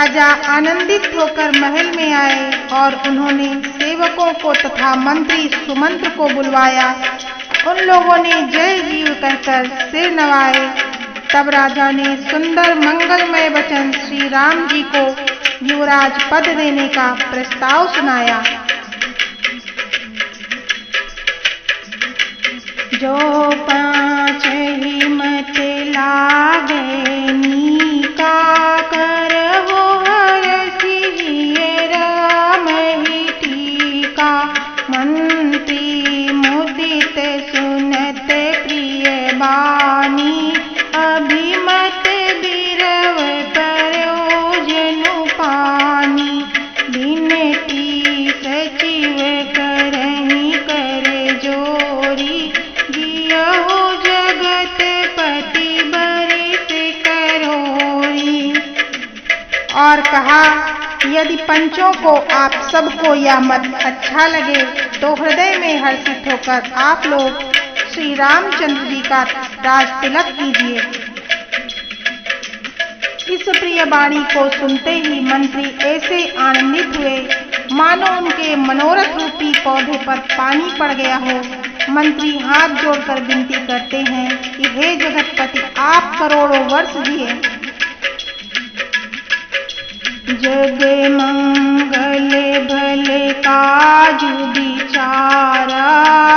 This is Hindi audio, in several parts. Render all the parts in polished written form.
राजा आनंदित होकर महल में आए और उन्होंने सेवकों को तथा मंत्री सुमंत्र को बुलवाया। उन लोगों ने जय जीव कहकर सिर नवाए। तब राजा ने सुंदर मंगलमय वचन श्री राम जी को युवराज पद देने का प्रस्ताव सुनाया। जो पाँच ही मत लागे नीका कर हो हरषि राम ही टीका। मंत्री मुदित सुनत प्रिय बानी अभिमत बिरव करो जनु पानी। बिनती सचिव करहि कर जोरी जियहु जगत पति बरिस करोरी। और कहा, यदि पंचों को आप सबको यह मत अच्छा लगे तो हृदय में हर्षित होकर आप लोग श्री रामचंद्र जी का राज तिलक कीजिए। इस प्रिय वाणी को सुनते ही मंत्री ऐसे आनंदित हुए मानो उनके मनोरथ रूपी पौधे पर पानी पड़ गया हो। मंत्री हाथ जोड़कर विनती करते हैं कि हे जगतपति, आप करोड़ों वर्ष जिए। जग मंगल भले काज विचारा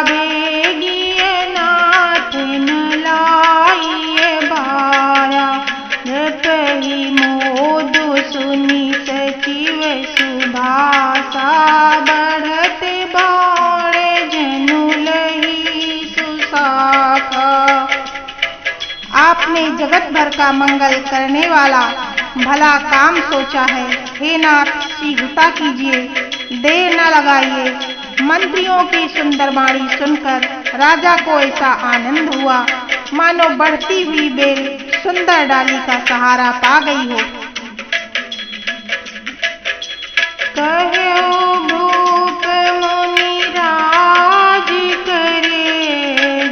बेगिय नाथ न लाइए बारा। जपहि मोदु सुनि सचिव सुभाषा बढ़त बाण जनु लही सुशाखा। आपने जगत भर का मंगल करने वाला भला काम सोचा है। हे नाथ, शीघ्रता कीजिए, देर न लगाइए। मंत्रियों की सुंदर वाणी सुनकर राजा को ऐसा आनंद हुआ मानो बढ़ती हुई बेल सुंदर डाली का सहारा पा गई हो। कहो भूप मुनि राज करे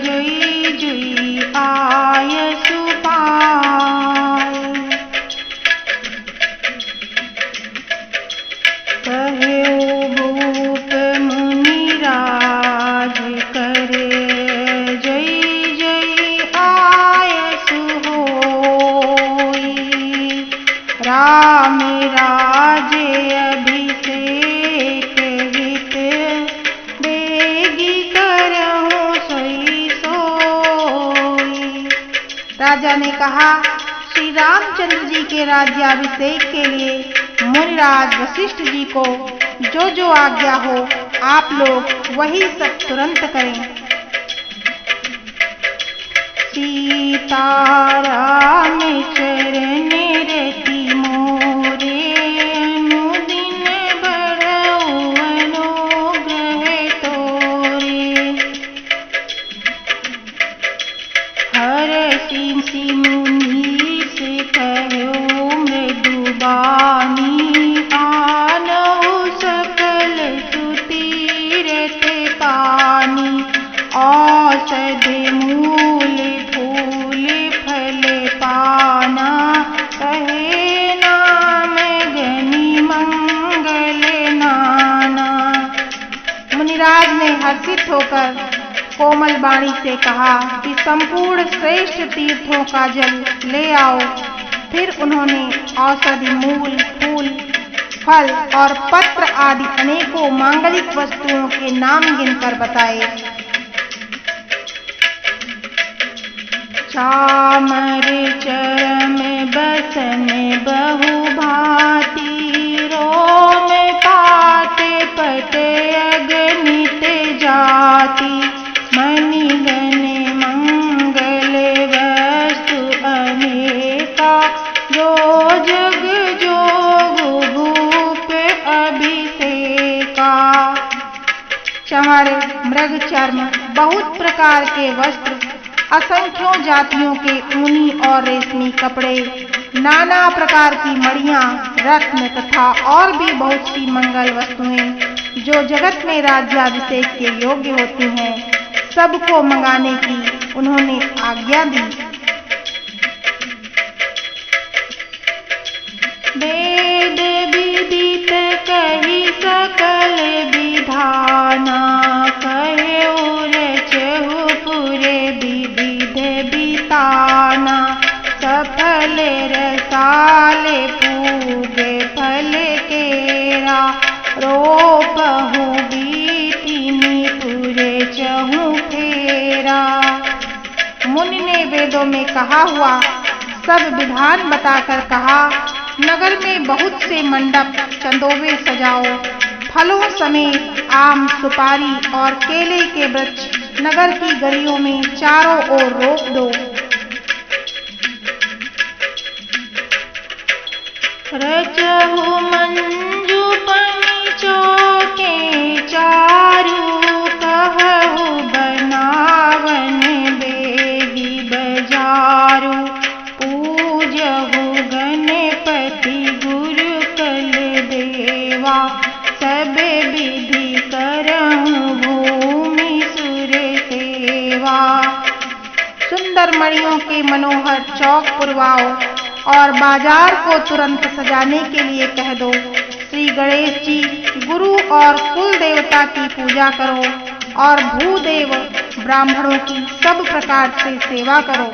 जुई जुई आयसु पाए। कहो भूप मुनि राज करे जय जय आयसु होई। राम राजे अभिषेक हित बेगी करहु सोई सोई। राजा ने कहा, श्री रामचंद्र जी के राज्याभिषेक के लिए मुनिराज वशिष्ठ जी को जो जो आज्ञा हो आप लोग वही सब तुरंत करें। सीताराम चरण रति मोरे अनुदिन बढ़ऊ अनुग्रह तोरे। हरषि मुनीस कहो मृदु बानी आनहु सकल सुतीरथ पानी। औषध मूल फूल फल पाना कहे नाम गनि मंगल नाना। मुनिराज ने हर्षित होकर कोमल वाणी से कहा कि संपूर्ण श्रेष्ठ तीर्थों का जल ले आओ। फिर उन्होंने औषधि मूल फूल फल और पत्र आदि अनेकों मांगलिक वस्तुओं के नाम गिनकर बताए। चामर चरम बसन बहु भांति रोम पाट पट अगणित जाति। मणिगण मंगल वस्तु अनेका जो जग जोग भूप अभिषेका। चमर मृग चर्म बहुत प्रकार के वस्त्र, असंख्यों जातियों के ऊनी और रेशमी कपड़े, नाना प्रकार की मणियां, रत्न तथा और भी बहुत सी मंगल वस्तुएं जो जगत में राज्याभिषेक के योग्य होती हैं, सबको मंगाने की उन्होंने आज्ञा दी। वेद काले पूगे फल केरा, रोपहु बीतिनी पूरे चहु फेरा। मुनि ने वेदों में कहा हुआ सब विधान बताकर कहा, नगर में बहुत से मंडप चंदोवे सजाओ, फलों समेत आम, सुपारी और केले के वृक्ष नगर की गलियों में चारों ओर रोप दो। रचहु मंजू पनि चौके चारू, कहहु बनावन बेगी बजारू। पूजहु गणपति गुरु कल देवा, सब विधि करहु भूमि सुर सेवा। सुंदर मणियों के मनोहर चौक पुरवाओ और बाजार को तुरंत सजाने के लिए कह दो। श्री गणेश जी गुरु और कुल देवता की पूजा करो और भूदेव ब्राह्मणों की सब प्रकार से सेवा करो।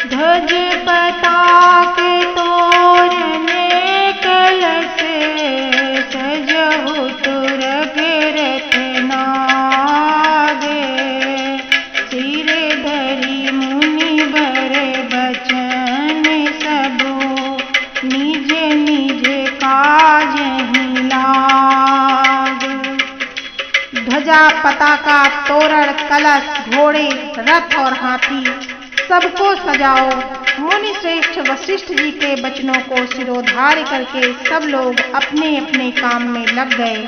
ध्वज पताक तोरण कलश, सजहु तुरग रत्नाग। सिर धरि मुनि बर बचन सबो, निज निज काजहि लाग। ध्वजा, पताका, तोरण, कलश, घोड़े, रथ और हाथी सबको सजाओ। मुनि श्रेष्ठ वशिष्ठ जी के वचनों को सिरोधार्य करके सब लोग अपने अपने काम में लग गए।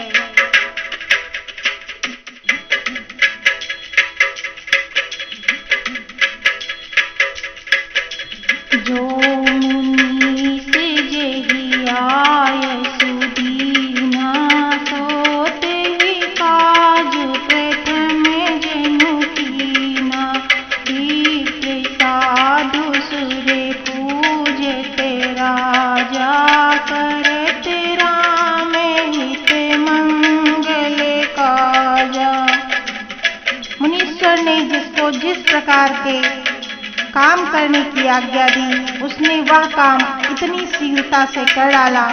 जो मुनि से जेहि आय सुदीना, सोते ही काज प्रथम जनु कीना। साधु सुर पूजत राजा, करत राम हित मंगल काजा। मुनीश्वर ने जिसको जिस प्रकार के काम करने की आज्ञा दी, उसने वह काम इतनी शीघ्रता से कर डाला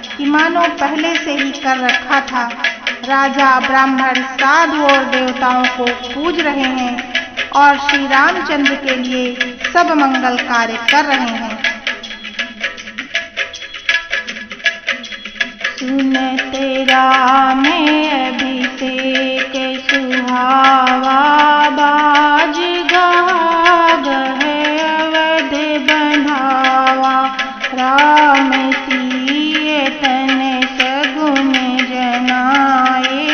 कि मानो पहले से ही कर रखा था। राजा, ब्राह्मण, साधु और देवताओं को पूज रहे हैं और श्री रामचंद्र के लिए सब मंगल कार्य कर रहे हैं। सुनत राम अभिषेक सुहावा, बाज गहा गह अवध बंधावा। राम सिय तन सगुन जनाए,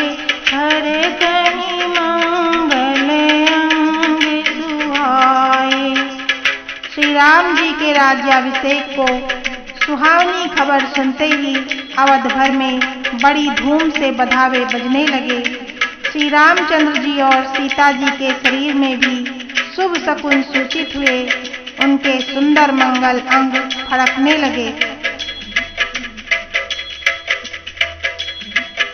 हर कहि मंगल अंग सुहाए। श्री राम जी के राज्याभिषेक को सुहावनी खबर सुनते ही अवध भर में बड़ी धूम से बधावे बजने लगे। श्री रामचंद्र जी और सीता जी के शरीर में भी शुभ शकुन सूचित हुए। उनके सुंदर मंगल अंग फड़कने लगे।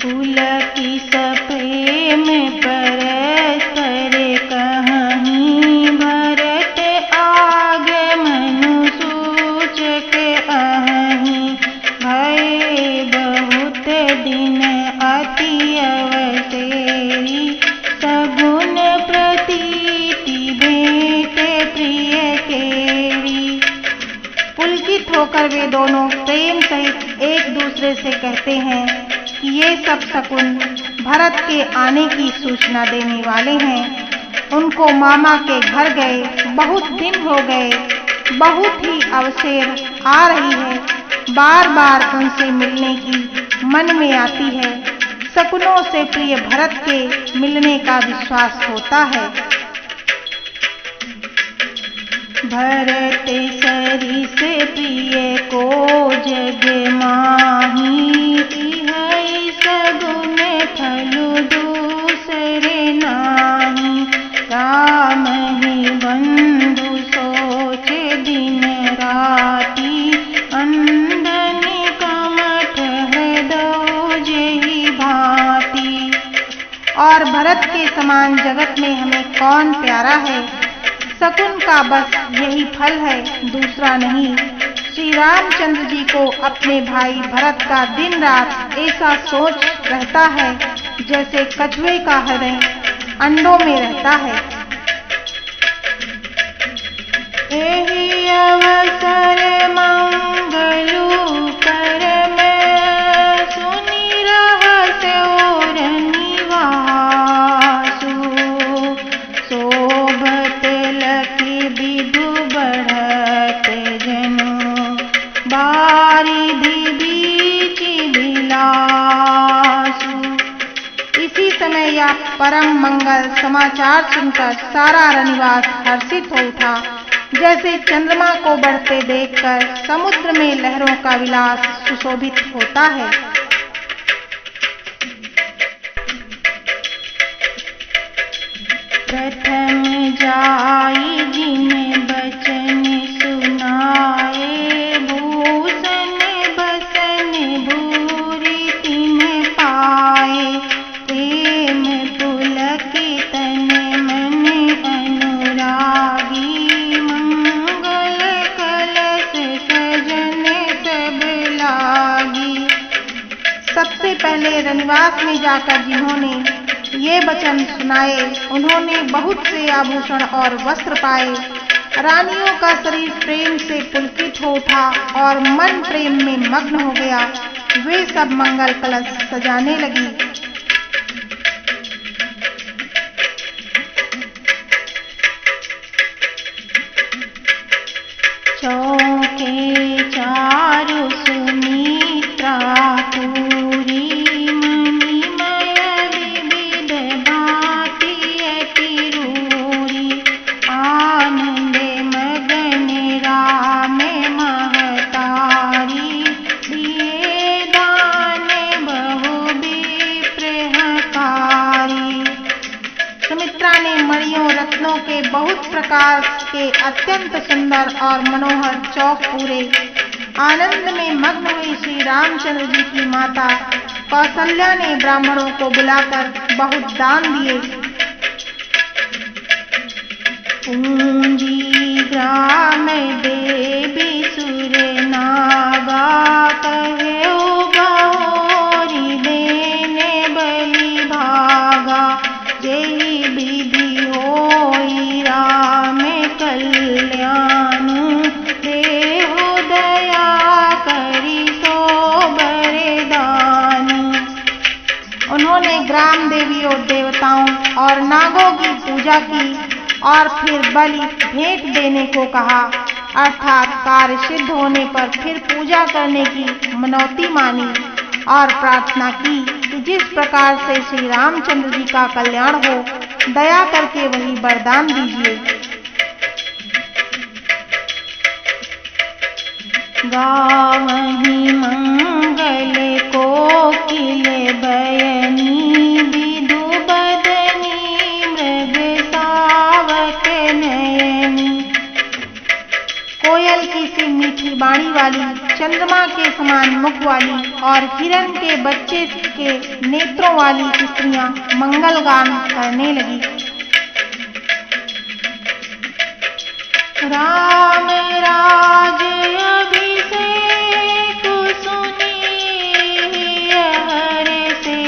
पुलकित प्रेम परस्पर कहीं, भरत आगमनु सूचक अहीं। भय बहुत दिन अति अवसेरी, सगुन प्रतीति भेंट प्रिय केरी। पुलकित होकर वे दोनों प्रेम सहित एक दूसरे से कहते हैं कि ये सब शकुन भरत के आने की सूचना देने वाले हैं। उनको मामा के घर गए बहुत दिन हो गए, बहुत ही अवसेर आ रही है। बार बार उनसे मिलने की मन में आती है। शकुनों से प्रिय भरत के मिलने का विश्वास होता है। भरत सरिस प्रिय को जग माही, है सगुन फलु दूसरे नाही। राम ही बंधु सोच दिन राती, अंदन कमठ हृदय जेहि भांति। और भरत के समान जगत में हमें कौन प्यारा है। शकुन का बस यही फल है, दूसरा नहीं। श्री रामचंद्र जी को अपने भाई भरत का दिन रात ऐसा सोच रहता है जैसे कछुए का हृदय अंडों में रहता है। एहि अवसर मंगलु कर मैं सुनि रहस्यो रनिवासु, शोभत लखि विधु बढ़त जनु, बारिधि बीचि बिलासु। इसी समय यह परम मंगल समाचार सुनकर सारा रनिवास हर्षित हो उठा, जैसे चंद्रमा को बढ़ते देखकर समुद्र में लहरों का विलास सुशोभित होता है। प्रथम जाई जिन्हें बचन सुनाए, भूषण बसन भूरि तिन्ह पाए, प्रेम पुलकित तन मन अनुरागी, मंगल कलश सजन सब लागी। सबसे पहले रनिवास में जाकर जिन्होंने ये वचन सुनाए, उन्होंने बहुत से आभूषण और वस्त्र पाए। रानियों का शरीर प्रेम से पुलकित हो उठा और मन प्रेम में मग्न हो गया। वे सब मंगल कलश सजाने लगी। चौके चारु सुमित्रा पूरी, मणिमय विविध भांति अति रूरी, आनंद मगन राम महतारी, दिए दान बहु विप्रहकारी। सुमित्रा ने मणियों रत्नों के बहुत प्रकार के अत्यंत सुंदर और मनोहर चौक पूरे। आनंद में मग्न हुई श्री रामचंद्र जी की माता कौसल्या ने ब्राह्मणों को बुलाकर बहुत दान दिए। पूंजी ग्राम देवी सुर नागा, कहो बहोरी देने बलि भागा, जेहि विधि होई राम कल्याण, देहु दया करी सो बरदान। उन्होंने ग्राम देवियों देवताओं और नागों की पूजा की और फिर बलि भेंट देने को कहा, अर्थात कार्य सिद्ध होने पर फिर पूजा करने की मनौती मानी और प्रार्थना की कि जिस प्रकार से श्री रामचंद्र जी का कल्याण हो, दया करके वही वरदान दीजिए। गावहि मंगल कोकिल बयनी, विधु बदनी मृग सावक नयनी। कोयल की सी मीठी बाणी वाली, चंद्रमा के समान मुख वाली और हिरण के बच्चे के नेत्रों वाली स्त्रियां मंगल गान करने लगी। राम राज अभिषेक सुनी, हर्षे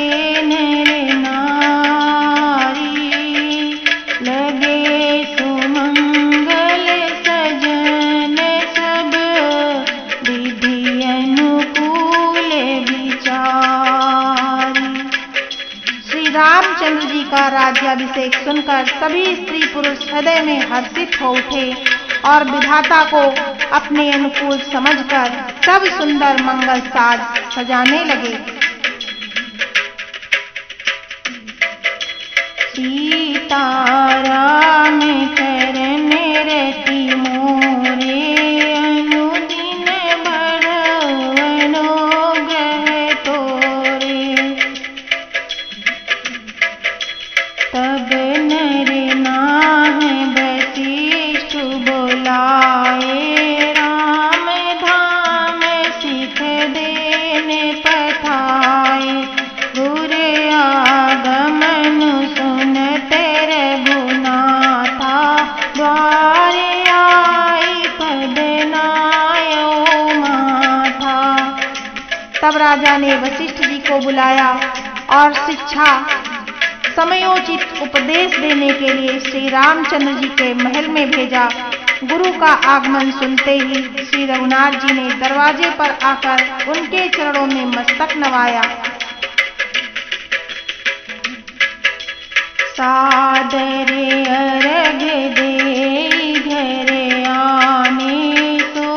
नर नारी, लगे सुमंगल सजन सब, विधि अनुकूल विचारी। श्री रामचंद्र जी का राज्याभिषेक सुनकर सभी स्त्री पुरुष हृदय में हर्षित हो उठे और विधाता को अपने अनुकूल समझकर सब सुंदर मंगल साज सजाने लगे। सीताराम चरण रति मोरे, अनुदिन बढ़उ अनुग्रह तोरे। तब नर नाह वशिष्ठ बोलाए, राम धाम सिख देन पठाए। गुर आगमन सुनत रघु राजा ने वशिष्ठ जी को बुलाया और शिक्षा समयोचित उपदेश देने के लिए श्री रामचंद्र जी के महल में भेजा। गुरु का आगमन सुनते ही श्री रघुनाथ जी ने दरवाजे पर आकर उनके चरणों में मस्तक नवाया। सादर अर्घ दे घर आने तो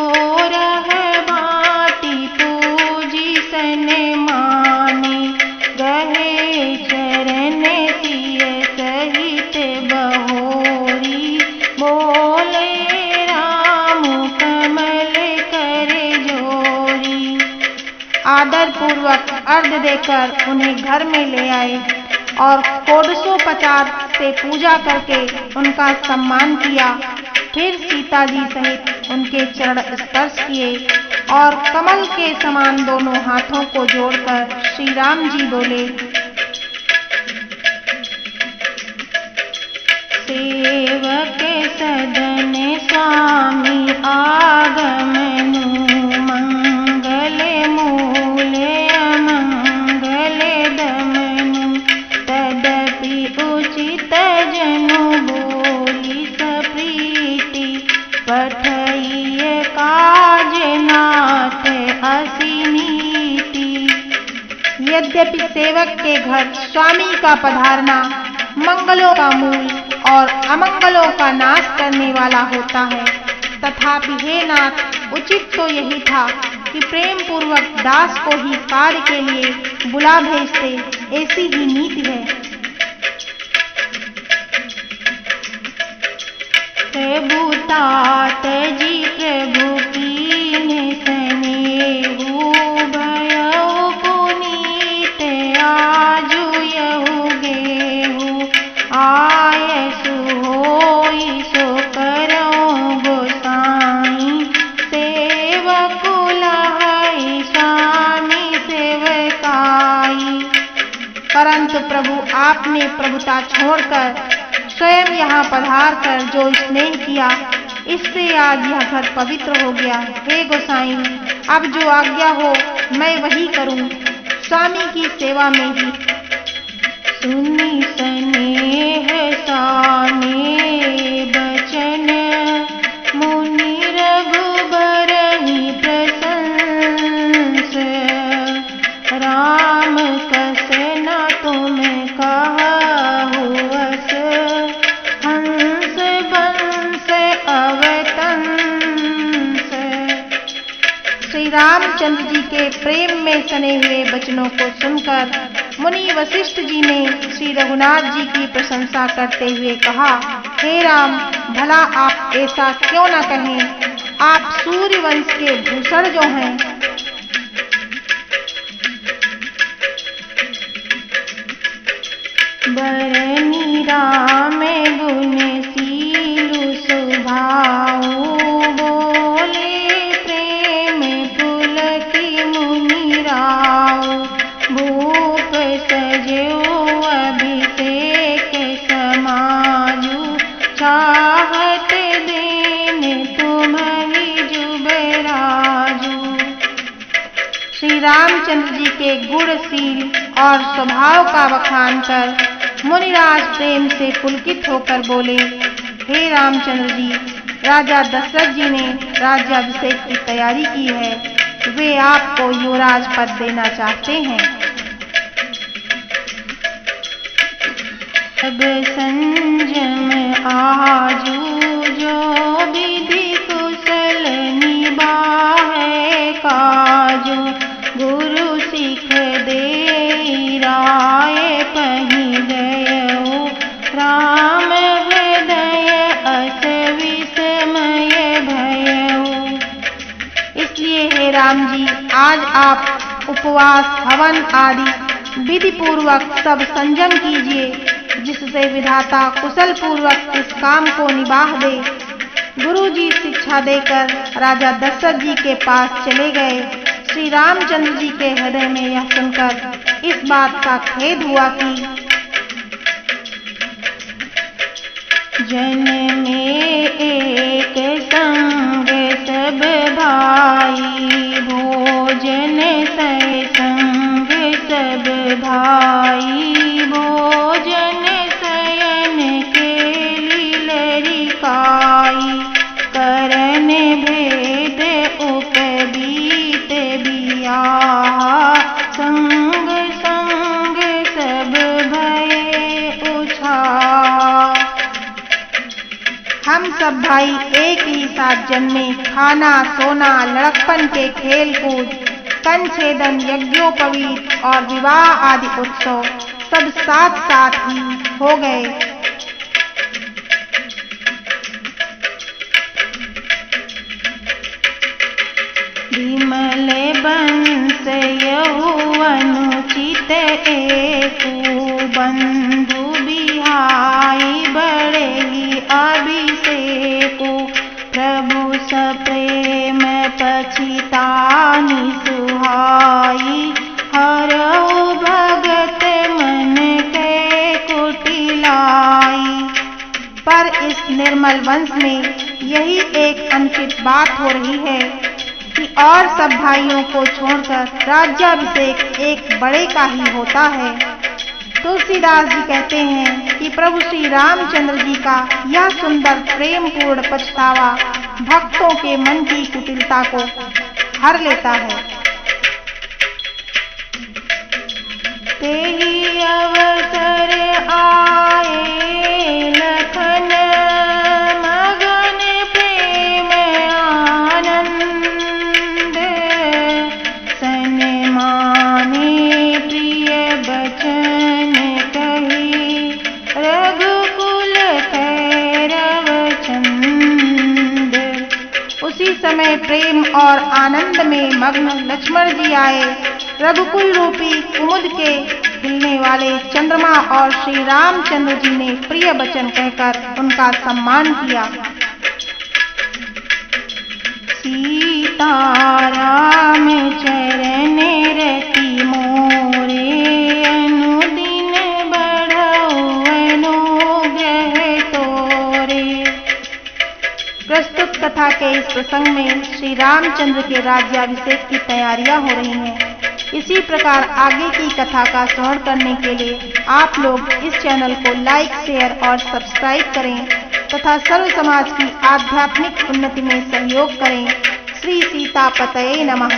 रह बाटी पूजी सन माने गहे चरण सिय सहित बहोरी बोले राम कमल कर जोरी। आदर पूर्वक अर्घ देकर उन्हें घर में ले आए और षोडशोपचार से पूजा करके उनका सम्मान किया। फिर सीता जी सहित उनके चरण स्पर्श किए और कमल के समान दोनों हाथों को जोड़कर श्री राम जी बोले, सेवक सदन स्वामी आगमनु मंगल मूल अमंगल दमनु तदपि उचित जनु बोली सप्रीति पठइय काज नाथ असी नीति। यद्यपि सेवक के घर स्वामी का पधारना मंगलों का मूल और अमंगलों का नाश करने वाला होता है, तथापि हे नाथ उचित तो यही था कि प्रेम पूर्वक दास को ही कार्य के लिए बुला भेजते, ऐसी ही नीति है। प्रभु तात जी प्रभु कीन्ह सनेहु भयउ पुनीत आजु यहु गेहु आयसु होई सो करऊं गोसाई सेवकु लहई स्वामी सेवकाई। परंतु प्रभु आपने प्रभुता छोड़कर स्वयं यहाँ पधार कर जो स्नेह किया, इससे आज यह घर पवित्र हो गया। हे गोसाई, अब जो आज्ञा हो मैं वही करूं, स्वामी की सेवा में ही। सुनी स्नेह साने बचन मुनि रघुबर ही प्रशंस राम कस न तुम कहु अस हंस बंस अवतंस। श्री रामचंद्र जी के प्रेम में सने हुए वचनों को सुनकर मुनि वशिष्ठ जी ने श्री रघुनाथ जी की प्रशंसा करते हुए कहा, हे राम, भला आप ऐसा क्यों न कहें, आप सूर्य वंश के भूषण जो हैं। बरनी राम गुण सीलु सुभाऊ बोले प्रेम पुलकी मुनि राऊ भूप सजो अभिषेक समाजु चाहत देन तुम्हारी जुबराजू। श्री रामचंद्र जी के गुणशील और स्वभाव का बखान कर मुनिराज प्रेम से पुलकित होकर बोले, हे रामचंद्र जी, राजा दशरथ जी ने राज्याभिषेक की तैयारी की है, वे आपको युवराज पद देना चाहते हैं। अब संजम आजू जो विधि कुशल निबाहे काजू गुरु सिख दे राय पहि गयउ राम हृदय अस विस्मय भयउ। इसलिए हे राम जी, आज आप उपवास हवन आदि विधि पूर्वक सब संयम कीजिए, जिससे विधाता कुशल पूर्वक इस काम को निभाह दे। गुरु जी शिक्षा देकर राजा दशरथ जी के पास चले गए। श्री रामचंद्र जी के हृदय में यह सुनकर इस बात का खेद हुआ कि जन में एक संग सब भाई भोजन सह संग सब भाई भोजन शयन के लीलरिकाई करन भेद उपबीत बियाह संग संग सब भये उछाह। हम सब भाई एक ही साथ जन्मे, खाना सोना लड़कपन के खेल कूद कंछेदन यज्ञोपवीत और विवाह आदि उत्सव सब साथ साथ ही हो गए। विमल बंस यहुअनुचित एकु बंधु बिहाई बड़े ही अभिषेकु प्रभु सप्रेम पछितानि सुहाई हरऊ भगत मन के कुटिलाई। पर इस निर्मल वंश में यही एक अनुचित बात हो रही है कि और सब भाइयों को छोड़कर राज्याभिषेक एक बड़े का ही होता है। तुलसीदास जी कहते हैं कि प्रभु श्री रामचंद्र जी का यह सुंदर प्रेम पूर्ण पछतावा भक्तों के मन की कुटिलता को हर लेता है। तेहि अवसर आए लखन मगन प्रेम आनंद सन्माने प्रिय बचन कही रघुकुल कैरव चंद। उसी समय प्रेम और आनंद में मग्न लक्ष्मण जी आए। रघुकुल रूपी कुमुद के खिलने वाले चंद्रमा और श्री रामचंद्र जी ने प्रिय वचन कहकर उनका सम्मान किया। सीताराम चरण रति मोरे अनुदिन बढ़ऊ अनुग्रह तोरे। प्रस्तुत कथा के इस प्रसंग में श्री रामचंद्र के राज्याभिषेक की तैयारियां हो रही हैं। इसी प्रकार आगे की कथा का श्रवण करने के लिए आप लोग इस चैनल को लाइक शेयर और सब्सक्राइब करें तथा सर्व समाज की आध्यात्मिक उन्नति में सहयोग करें। श्री सीतापतये नमः।